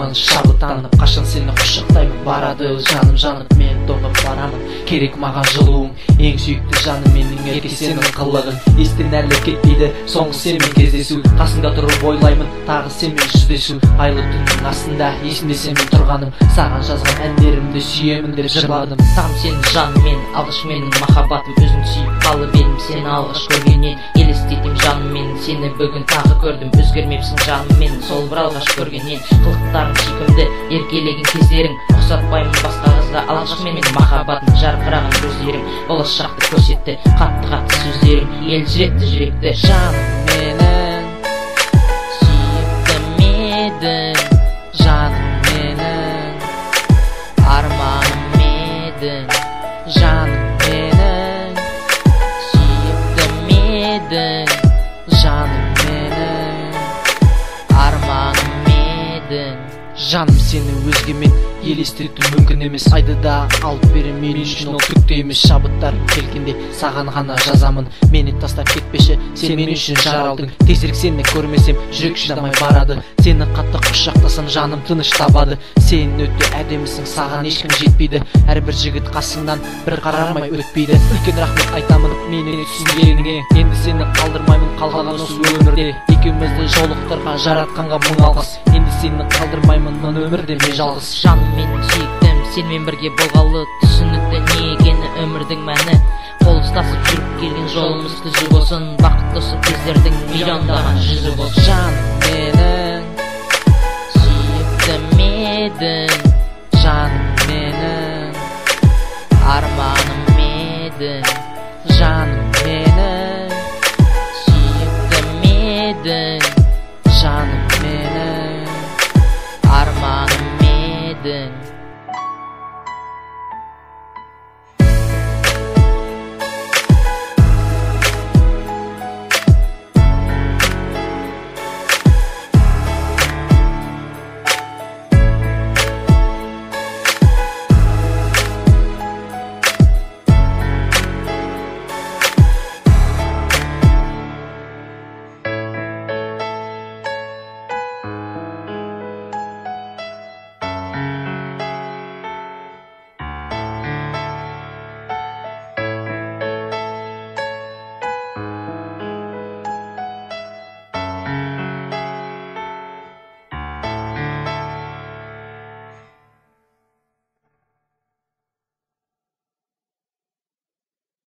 арман шабыттанып, қашан сені құшақтаймын, барады жаным жанып, мен тоңып барамын. Керек маған жылуың, ең сүйікті жаным менің, ерке сенің қылығың. Естен әлі кетпейді соңғы сенмен кездесу, қасыңда тұрып ойлаймын тағы сенмен жүздесу. Айлы түннің астында есімде сенмен тұрғаным, саған жазған әндерімді сүйемін деп жырладым. Там сені жанымен, алғаш менің махаббатым, өзің сүйіп қалып едім сені алғаш көргеннен. Елестетем жаным менің, сені бүгін тағы көрдім, өзгермепсің жаным менің, сол бір алғаш көргеннен. Қылықтарың сүйкімді, еркелеген кездерің, ұқсатпаймын басқа қызға алғаш менің махаббатым. Жарқыраған көздерің болашақты көрсетті, қатты сөздерің елжіретті жүректі. Жаным менің, сүйіктім едің, жаным менің, арманым едің, жаным менің, сүйіктім едің, жаным менің, арманым едің. жаным сені өзгемен елестету мүмкін емес. Айды да алып бере мен үшін ол түк те емес. Шабыттарым келгенде саған ғана жазамын, мені тастап кетпеші, сен мен үшін жаралдың. Тезірек сені көрмесем жүрек шыдамай барады, сені қатты құшақтасам жаным тыныш табады. Сен өте әдемісің, саған ешкім жетпейді, әрбір жігіт қасыңнан бір қарамай өтпейді. Үлкен рахмет айтамын мені түсінгеніңе, енді сені қалдырмаймын қалған осы өмірде. Екеумізді жолықтырған жаратқанға мың алғыс, енді сені қалдырмаймын мына өмірде мен жалғыз. Жаным менің сүйіктім, сенмен бірге болғалы түсінікті не екені өмірдің мәні. Қол ұстасып жүріп келген жолымыз түзу болсын, бақытты осы кездердің миллиондаған жүзі болсын. Жаным менің, сүйіктім едің, жаным менің, арманым едің, жаным